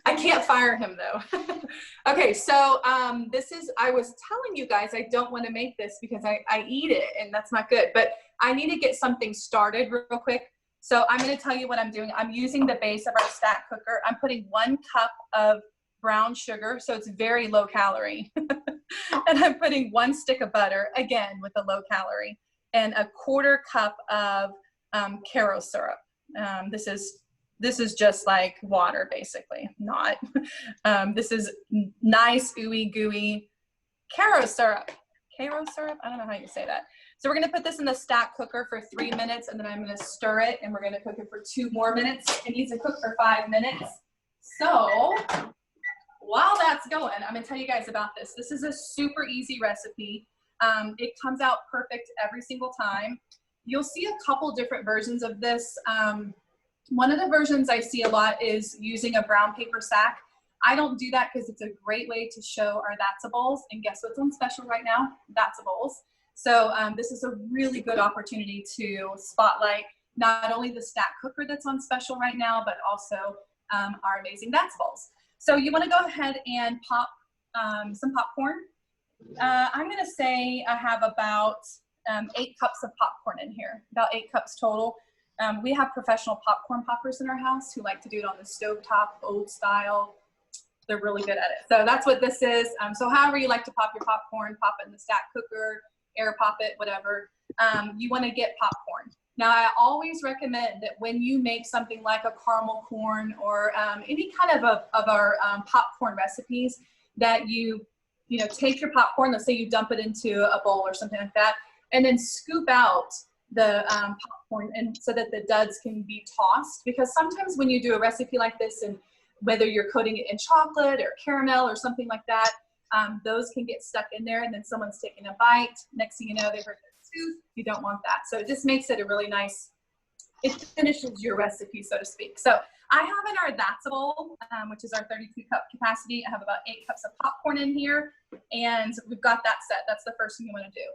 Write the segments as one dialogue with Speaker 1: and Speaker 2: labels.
Speaker 1: I can't fire him though. Okay, so I was telling you guys I don't want to make this because I eat it and that's not good, but I need to get something started real quick. So I'm going to tell you what I'm doing. I'm using the base of our stack cooker. I'm putting 1 cup of brown sugar, so it's very low calorie. And I'm putting 1 stick of butter, again with a low calorie, and a 1/4 cup of Caro syrup. This is just like water, basically. Not. This is nice, ooey gooey Caro syrup. Caro syrup? I don't know how you say that. So we're going to put this in the stack cooker for 3 minutes, and then I'm going to stir it, and we're going to cook it for 2 more minutes. It needs to cook for 5 minutes. So while that's going, I'm going to tell you guys about this. This is a super easy recipe. It comes out perfect every single time. You'll see a couple different versions of this. One of the versions I see a lot is using a brown paper sack. I don't do that because it's a great way to show our That's-A-Bowls. And guess what's on special right now? That's-A-Bowls. So this is a really good opportunity to spotlight not only the stack cooker that's on special right now, but also our amazing That's-A-Bowls. So you want to go ahead and pop some popcorn. I'm going to say I have about 8 cups of popcorn in here, about 8 cups total. We have professional popcorn poppers in our house who like to do it on the stovetop, old style. They're really good at it. So that's what this is. So however you like to pop your popcorn, pop it in the stack cooker, air pop it, whatever. You want to get popcorn. Now, I always recommend that when you make something like a caramel corn or any kind of our popcorn recipes, that you take your popcorn, let's say you dump it into a bowl or something like that, and then scoop out the popcorn and so that the duds can be tossed. Because sometimes when you do a recipe like this, and whether you're coating it in chocolate or caramel or something like that, those can get stuck in there, and then someone's taking a bite. Next thing you know, they hurt their tooth. You don't want that. So it just makes it a really nice, it finishes your recipe, so to speak. So I have in our That's-A-Bowl, which is our 32 cup capacity. I have about 8 cups of popcorn in here, and we've got that set. That's the first thing you want to do.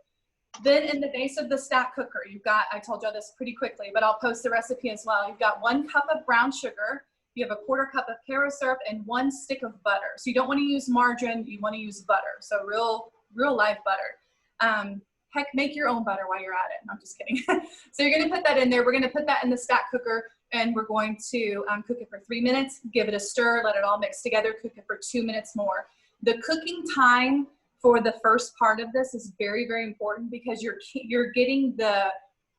Speaker 1: Then in the base of the stack cooker, you've got, I told you this pretty quickly, but I'll post the recipe as well. You've got 1 cup of brown sugar. You have a 1/4 cup of Caro syrup and 1 stick of butter. So you don't want to use margarine, you want to use butter. So real live butter. Heck, make your own butter while you're at it. No, I'm just kidding. So you're going to put that in there. We're going to put that in the stack cooker, and we're going to cook it for 3 minutes, give it a stir, let it all mix together, cook it for 2 minutes more. The cooking time for the first part of this is very, very important because you're getting the,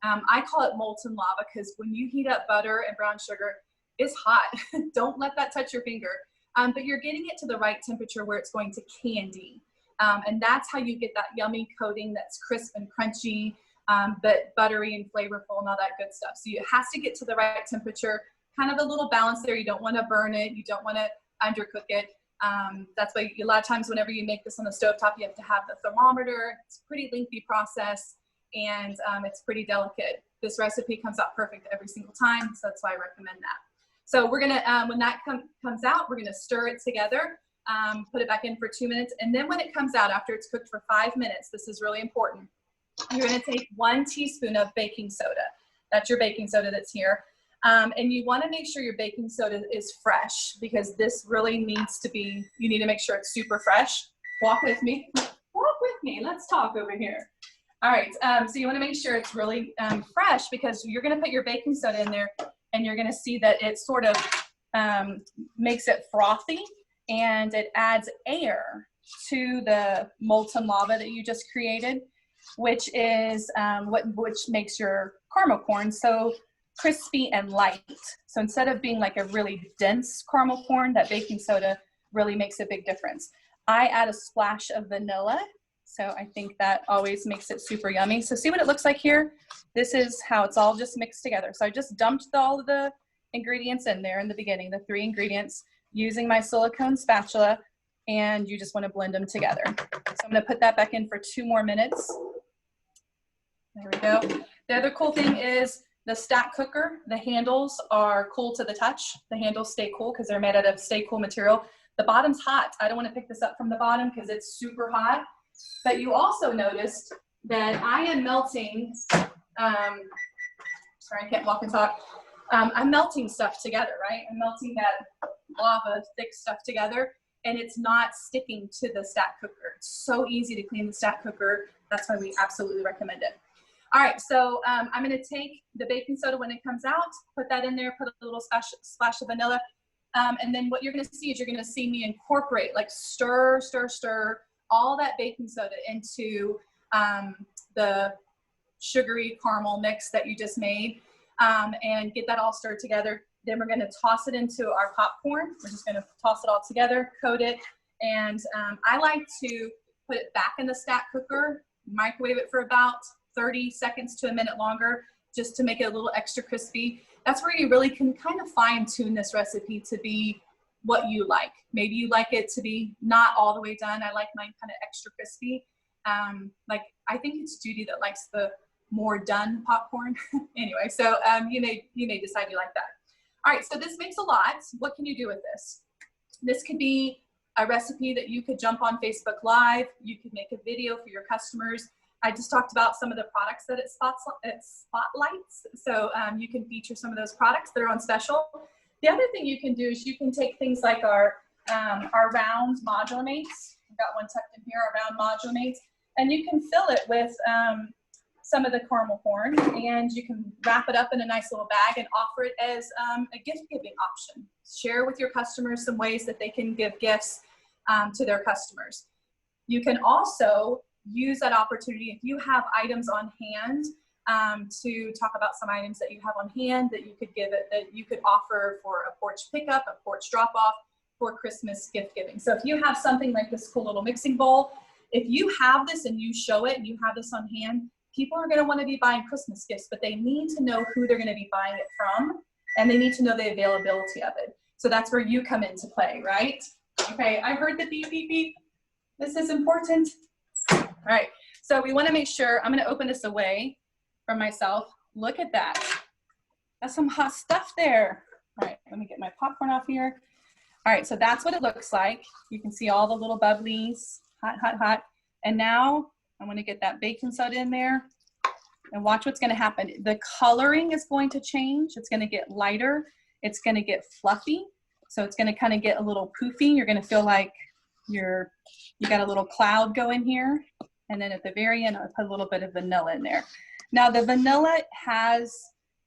Speaker 1: I call it molten lava, because when you heat up butter and brown sugar, it's hot. Don't let that touch your finger. But you're getting it to the right temperature where it's going to candy. And that's how you get that yummy coating that's crisp and crunchy, but buttery and flavorful and all that good stuff. So it has to get to the right temperature, kind of a little balance there. You don't want to burn it. You don't want to undercook it. That's why a lot of times whenever you make this on the stovetop, you have to have the thermometer. It's a pretty lengthy process, and it's pretty delicate. This recipe comes out perfect every single time, so that's why I recommend that. So we're gonna, when that comes out, we're gonna stir it together, put it back in for 2 minutes, and then when it comes out after it's cooked for 5 minutes, this is really important. You're gonna take 1 teaspoon of baking soda. That's your baking soda that's here. And you wanna make sure your baking soda is fresh, because this really needs to be, you need to make sure it's super fresh. Walk with me, let's talk over here. All right, so you wanna make sure it's really fresh, because you're gonna put your baking soda in there, and you're gonna see that it sort of makes it frothy, and it adds air to the molten lava that you just created, which is which makes your caramel corn so crispy and light. So instead of being like a really dense caramel corn, that baking soda really makes a big difference. I add a splash of vanilla, so I think that always makes it super yummy. So see what it looks like here? This is how it's all just mixed together. So I just dumped all of the ingredients in there in the beginning, the 3 ingredients, using my silicone spatula, and you just want to blend them together. So I'm going to put that back in for 2 more minutes. There we go. The other cool thing is the stack cooker, the handles are cool to the touch. The handles stay cool because they're made out of stay cool material. The bottom's hot. I don't want to pick this up from the bottom because it's super hot. But you also noticed that I am melting, sorry, I can't walk and talk. I'm melting stuff together, right? I'm melting that lava thick stuff together, and it's not sticking to the stack cooker. It's so easy to clean the stack cooker. That's why we absolutely recommend it. All right, so I'm gonna take the baking soda when it comes out, put that in there, put a little splash of vanilla, and then what you're gonna see is you're gonna see me incorporate, like stir, stir, stir all that baking soda into the sugary caramel mix that you just made, and get that all stirred together. Then we're gonna toss it into our popcorn. We're just gonna toss it all together, coat it, and I like to put it back in the stack cooker, microwave it for about 30 seconds to a minute longer, just to make it a little extra crispy. That's where you really can kind of fine tune this recipe to be what you like. Maybe you like it to be not all the way done. I like mine kind of extra crispy. Like I think it's Judy that likes the more done popcorn. Anyway, so you may decide you like that. All right, so this makes a lot. What can you do with this? This could be a recipe that you could jump on Facebook Live. You could make a video for your customers. I just talked about some of the products that it spotlights. So you can feature some of those products that are on special. The other thing you can do is you can take things like our round modular mates. We've got one tucked in here, our round modular mates, and you can fill it with some of the caramel corn, and you can wrap it up in a nice little bag and offer it as a gift giving option. Share with your customers some ways that they can give gifts to their customers. You can also use that opportunity if you have items on hand to talk about some items that you have on hand that you could give it, that you could offer for a porch pickup, a porch drop off, for Christmas gift giving. So if you have something like this cool little mixing bowl, if you have this and you show it and you have this on hand, people are going to want to be buying Christmas gifts, but they need to know who they're going to be buying it from, and they need to know the availability of it. So that's where you come into play, right? Okay, I heard the beep, beep, beep. This is important. All right, so we want to make sure, I'm going to open this away from myself. Look at that. That's some hot stuff there. All right, let me get my popcorn off here. All right, so that's what it looks like. You can see all the little bubblies, hot, hot, hot. And now I'm going to get that baking soda in there, and watch what's going to happen. The coloring is going to change. It's going to get lighter. It's going to get fluffy. So it's going to kind of get a little poofy. You're going to feel like you got a little cloud going here. And then at the very end, I'll put a little bit of vanilla in there. Now the vanilla has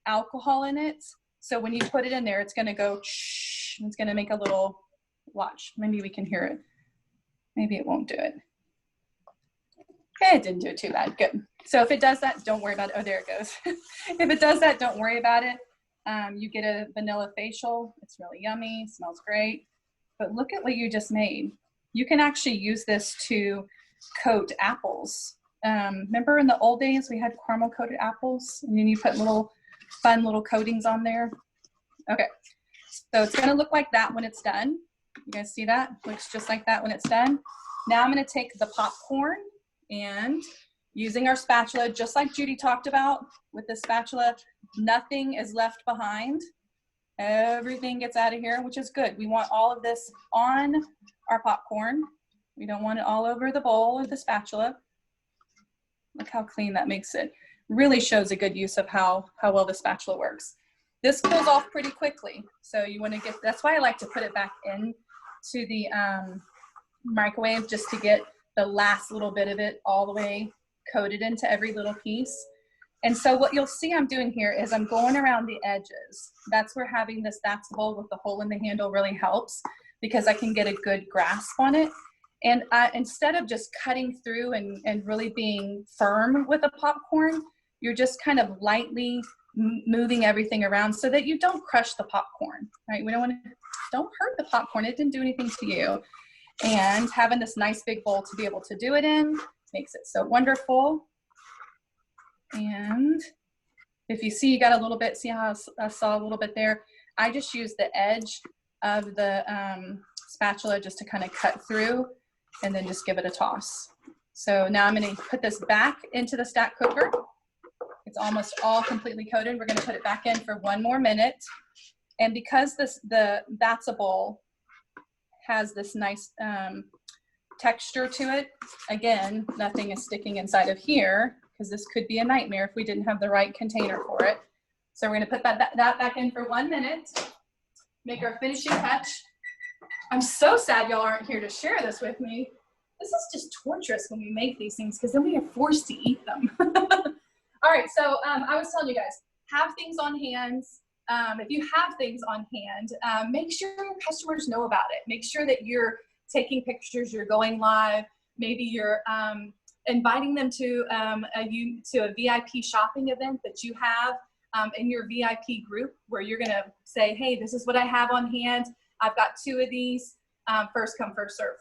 Speaker 1: alcohol in it. So when you put it in there, it's going to go shh, and it's going to make a little, watch, maybe we can hear it. Maybe it won't do it. Okay, it didn't do it too bad, good. So if it does that, don't worry about it. Oh, there it goes. If it does that, don't worry about it. You get a vanilla facial. It's really yummy, smells great. But look at what you just made. You can actually use this to coat apples. Remember in the old days, we had caramel coated apples, and then you put little fun little coatings on there. Okay, so it's gonna look like that when it's done. You guys see that? Looks just like that when it's done. Now I'm gonna take the popcorn, and using our spatula, just like Judy talked about with the spatula, nothing is left behind. Everything gets out of here, which is good. We want all of this on our popcorn. We don't want it all over the bowl or the spatula. Look how clean that makes it. Really shows a good use of how well the spatula works. This cools off pretty quickly. So you want to get, that's why I like to put it back in to the microwave, just to get the last little bit of it all the way coated into every little piece. And so what you'll see I'm doing here is I'm going around the edges. That's where having this bowl with the hole in the handle really helps, because I can get a good grasp on it. And instead of just cutting through and really being firm with the popcorn, you're just kind of lightly moving everything around so that you don't crush the popcorn, right? We don't hurt the popcorn. It didn't do anything to you. And having this nice big bowl to be able to do it in makes it so wonderful. And if you see, you got a little bit, see how I saw a little bit there? I just used the edge of the spatula just to kind of cut through, and then just give it a toss. So now I'm going to put this back into the stack cooker. It's almost all completely coated. We're going to put it back in for 1 more minute. And because that's a bowl has this nice texture to it, again, nothing is sticking inside of here, because this could be a nightmare if we didn't have the right container for it. So we're going to put that back in for 1 minute, make our finishing touch. I'm so sad y'all aren't here to share this with me. This is just torturous when we make these things because then we are forced to eat them. All right, so I was telling you guys, have things on hand. If you have things on hand, make sure your customers know about it. Make sure that you're taking pictures, you're going live. Maybe you're inviting them to a VIP shopping event that you have in your VIP group where you're gonna say, hey, this is what I have on hand. I've got 2 of these. First come, first serve.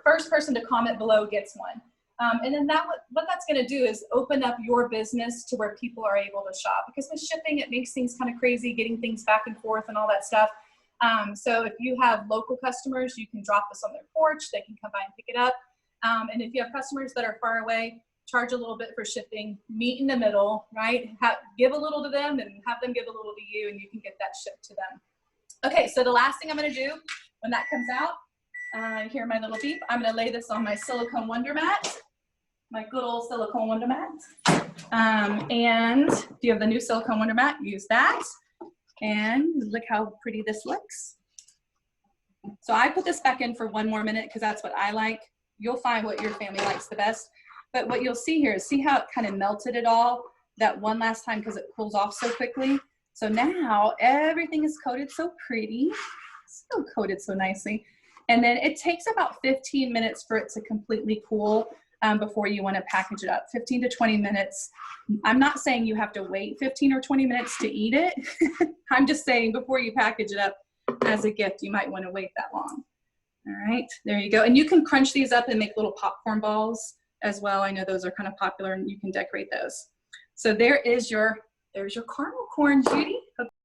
Speaker 1: First person to comment below gets one. And then what that's going to do is open up your business to where people are able to shop. Because with shipping, it makes things kind of crazy, getting things back and forth and all that stuff. So if you have local customers, you can drop this on their porch. They can come by and pick it up. And if you have customers that are far away, charge a little bit for shipping. Meet in the middle, right? Give a little to them and have them give a little to you, and you can get that shipped to them. Okay, so the last thing I'm going to do when that comes out, hear my little beep, I'm going to lay this on my silicone wonder mat, my good old silicone wonder mat. And if you have the new silicone wonder mat, use that. And look how pretty this looks. So I put this back in for 1 more minute because that's what I like. You'll find what your family likes the best. But what you'll see here is see how it kind of melted it all that one last time because it cools off so quickly. So now everything is coated so pretty, still coated so nicely. And then it takes about 15 minutes for it to completely cool before you want to package it up. 15 to 20 minutes. I'm not saying you have to wait 15 or 20 minutes to eat it. I'm just saying before you package it up as a gift, you might want to wait that long. All right, there you go. And you can crunch these up and make little popcorn balls as well. I know those are kind of popular and you can decorate those. So there's your caramel corn, Judy.